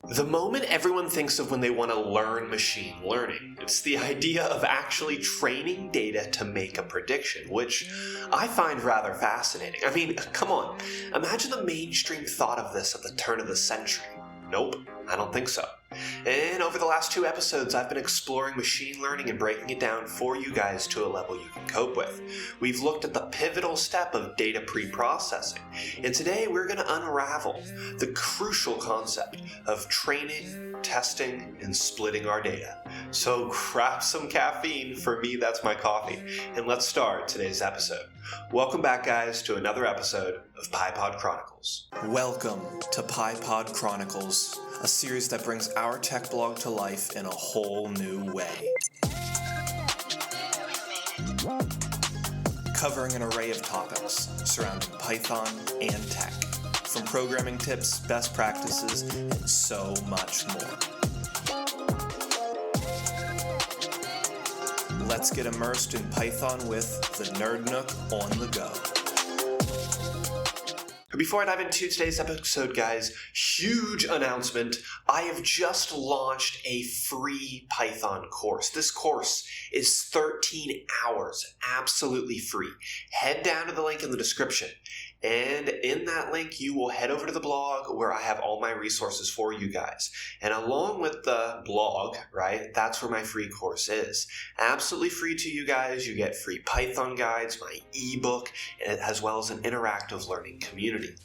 The moment everyone thinks of when they want to learn machine learning, it's the idea of actually training data to make a prediction, which I find rather fascinating. I mean, come on, imagine the mainstream thought of this at the turn of the century. Nope, I don't think so. And over the last 2 episodes, I've been exploring machine learning and breaking it down for you guys to a level you can cope with. We've looked at the pivotal step of data pre-processing, and today we're going to unravel the crucial concept of training, testing, and splitting our data. So grab some caffeine, for me that's my coffee, and let's start today's episode. Welcome back, guys, to another episode of PyPod Chronicles. Welcome to PyPod Chronicles, a series that brings our tech blog to life in a whole new way. Covering an array of topics surrounding Python and tech, from programming tips, best practices, and so much more. Let's get immersed in Python with the Nerd Nook on the go. Before I dive into today's episode, guys, huge announcement. I have just launched a free Python course. This course is 13 hours, absolutely free. Head down to the link in the description. And in that link, you will head over to the blog where I have all my resources for you guys. And along with the blog, right, that's where my free course is. Absolutely free to you guys. You get free Python guides, my ebook, as well as an interactive learning community.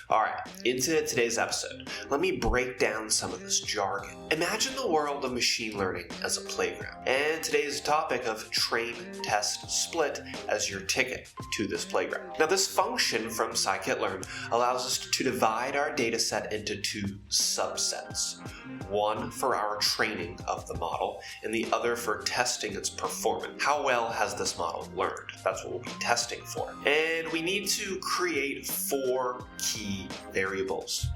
All right, into today's episode. Let me break down some of this jargon. Imagine the world of machine learning as a playground, and today's topic of train, test, split as your ticket to this playground. Now, this function from scikit-learn allows us to divide our data set into 2 subsets. One for our training of the model, and the other for testing its performance. How well has this model learned? That's what we'll be testing for. And we need to create 4 key variables.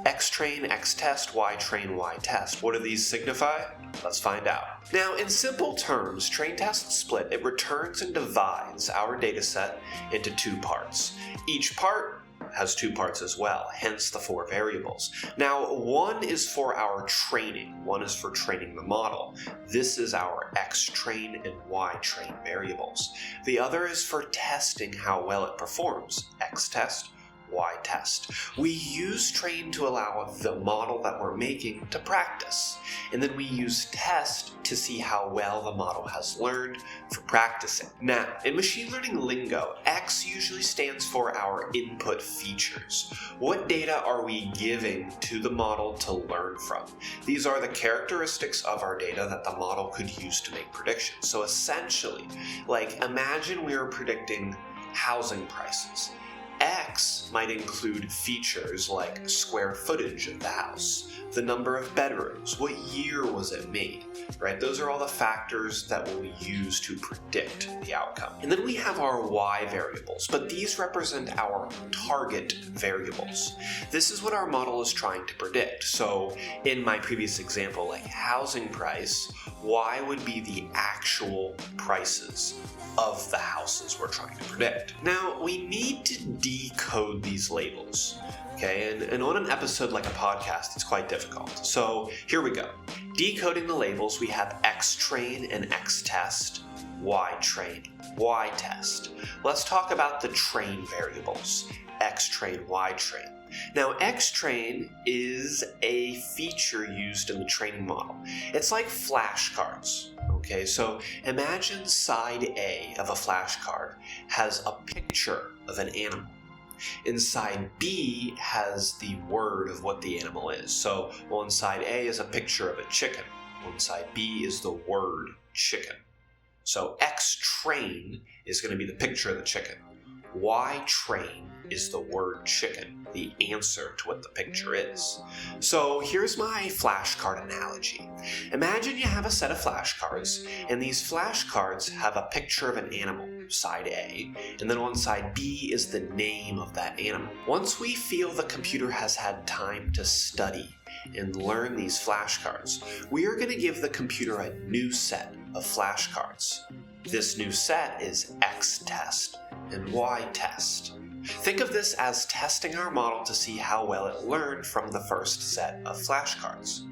Xtrain, Xtest, Ytrain, Ytest. What do these signify? Let's find out. Now, in simple terms, train, test, split, it returns and divides our dataset into 2 parts. Each part has 2 parts as well, hence the 4 variables. Now, one is for our training. One is for training the model. This is our Xtrain and Ytrain variables. The other is for testing how well it performs. Xtest, Ytest. We use train to allow the model that we're making to practice, and then we use test to see how well the model has learned for practicing. Now, in machine learning lingo, X usually stands for our input features. What data are we giving to the model to learn from? These are the characteristics of our data that the model could use to make predictions. So essentially, like imagine we were predicting housing prices. X might include features like square footage of the house, the number of bedrooms, what year was it made, right? Those are all the factors that we'll use to predict the outcome. And then we have our Y variables, but these represent our target variables. This is what our model is trying to predict. So in my previous example, like housing price, Y would be the actual prices of the houses we're trying to predict. Now, we need to decode these labels, okay? And on an episode like a podcast, it's quite difficult. So here we go. Decoding the labels, we have Xtrain and Xtest, Ytrain, Ytest. Let's talk about the train variables, Xtrain, Ytrain. Now, Xtrain is a feature used in the training model. It's like flashcards. Okay, so imagine side A of a flashcard has a picture of an animal. And side B has the word of what the animal is. So on side A is a picture of a chicken. On side B is the word chicken. So Xtrain is going to be the picture of the chicken. Ytrain is the word chicken, the answer to what the picture is. So here's my flashcard analogy. Imagine you have a set of flashcards, and these flashcards have a picture of an animal, side A, and then on side B is the name of that animal. Once we feel the computer has had time to study and learn these flashcards, we are going to give the computer a new set of flashcards. This new set is Xtest and Ytest. Think of this as testing our model to see how well it learned from the first set of flashcards.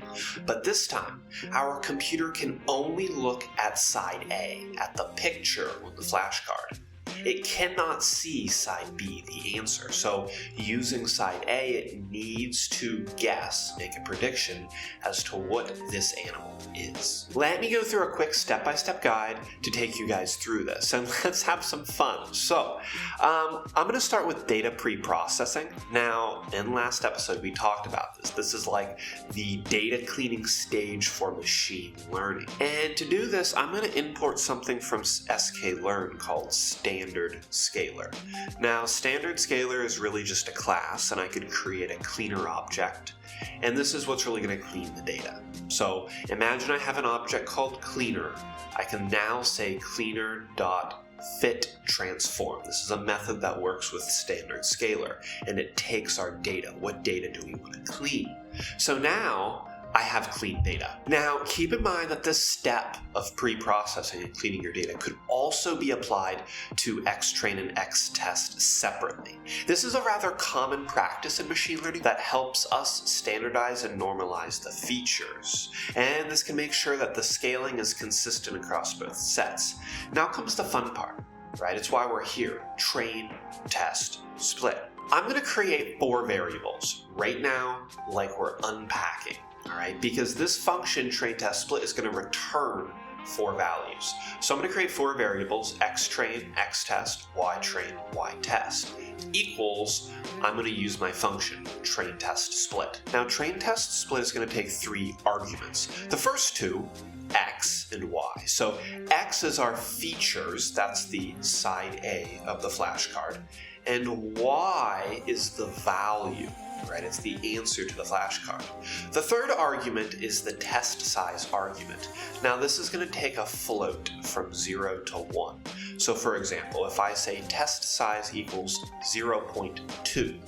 But this time, our computer can only look at side A, at the picture on the flashcard. It cannot see side B, the answer. So using side A, it needs to guess, make a prediction as to what this animal is. Let me go through a quick step-by-step guide to take you guys through this, and let's have some fun. So I'm going to start with data pre-processing. Now, in last episode, we talked about this. This is like the data cleaning stage for machine learning. And to do this, I'm going to import something from sklearn called Standard Scalar. Now, Standard Scalar is really just a class, and I could create a cleaner object. And this is what's really going to clean the data. So imagine I have an object called cleaner. I can now say cleaner.fit transform. This is a method that works with Standard Scalar, and it takes our data. What data do we want to clean? So now I have clean data. Now, keep in mind that this step of pre-processing and cleaning your data could also be applied to xtrain and xtest separately. This is a rather common practice in machine learning that helps us standardize and normalize the features. And this can make sure that the scaling is consistent across both sets. Now comes the fun part, right? It's why we're here. Train, test, split. I'm going to create 4 variables right now, like we're unpacking. All right, because this function train test split is going to return 4 values. So I'm going to create 4 variables, xtrain, xtest, ytrain, ytest, equals, I'm going to use my function, train test split. Now, train test split is going to take 3 arguments. The first 2, x and y. So x is our features, that's the side A of the flashcard, and y is the value. Right, it's the answer to the flashcard. The third argument is the test size argument. Now this is going to take a float from 0 to 1. So for example, if I say test size equals 0.2,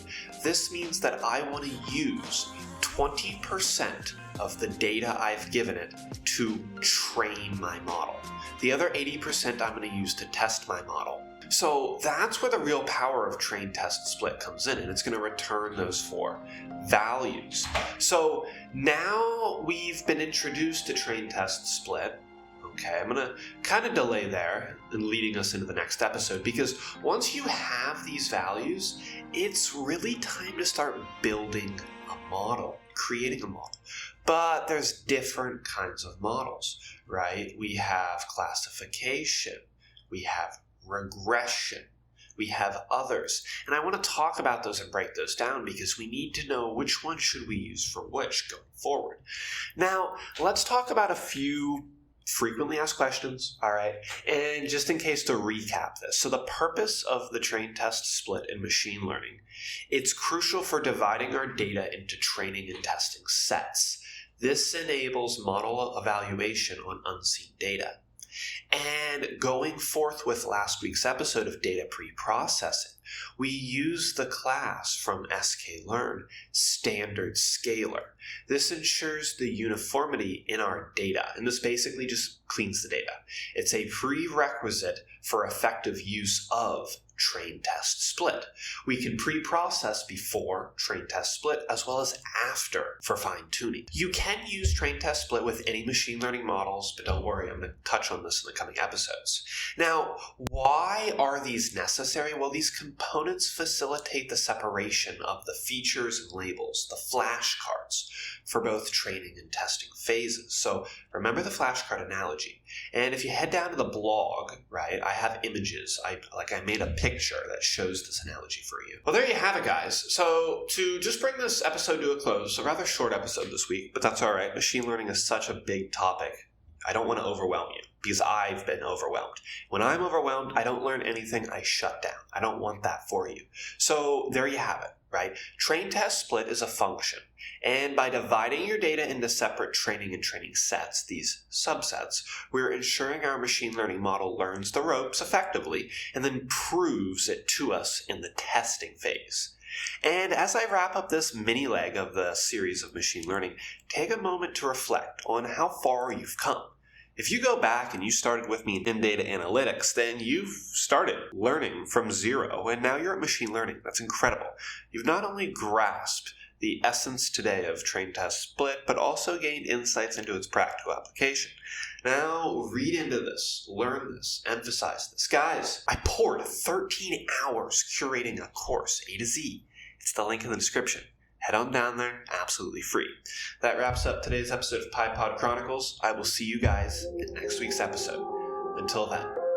this means that I want to use 20% of the data I've given it to train my model. The other 80% I'm going to use to test my model. So that's where the real power of train test split comes in, and it's going to return those 4 values. So now we've been introduced to train test split. Okay, I'm going to kind of delay there and leading us into the next episode, because once you have these values, it's really time to start building a model, creating a model. But there's different kinds of models, right? We have classification, we have regression, we have others, and I want to talk about those and break those down because we need to know which one should we use for which going forward. Now, let's talk about a few frequently asked questions, all right, and just in case to recap this. So the purpose of the train test split in machine learning, it's crucial for dividing our data into training and testing sets. This enables model evaluation on unseen data. And going forth with last week's episode of data pre-processing, we use the class from sklearn, Standard Scalar. This ensures the uniformity in our data, and this basically just cleans the data. It's a prerequisite for effective use of train test split. We can pre-process before train test split as well as after for fine-tuning. You can use train test split with any machine learning models, but don't worry, I'm going to touch on this in the coming episodes. Now, why are these necessary? Well, these components facilitate the separation of the features and labels, the flashcards, for both training and testing phases. So remember the flashcard analogy. And if you head down to the blog, right, I have images. I made a picture that shows this analogy for you. Well, there you have it, guys. So to just bring this episode to a close, a rather short episode this week, but that's all right. Machine learning is such a big topic. I don't want to overwhelm you because I've been overwhelmed. When I'm overwhelmed, I don't learn anything. I shut down. I don't want that for you. So there you have it, right? Train test split is a function. And by dividing your data into separate training and training sets, these subsets, we're ensuring our machine learning model learns the ropes effectively and then proves it to us in the testing phase. And as I wrap up this mini leg of the series of machine learning, take a moment to reflect on how far you've come. If you go back and you started with me in data analytics, then you've started learning from zero, and now you're at machine learning. That's incredible. You've not only grasped the essence today of train test split, but also gained insights into its practical application. Now read into this, learn this, emphasize this. Guys, I poured 13 hours curating a course A to Z. It's the link in the description. Head on down there, absolutely free. That wraps up today's episode of PyPod Chronicles. I will see you guys in next week's episode. Until then.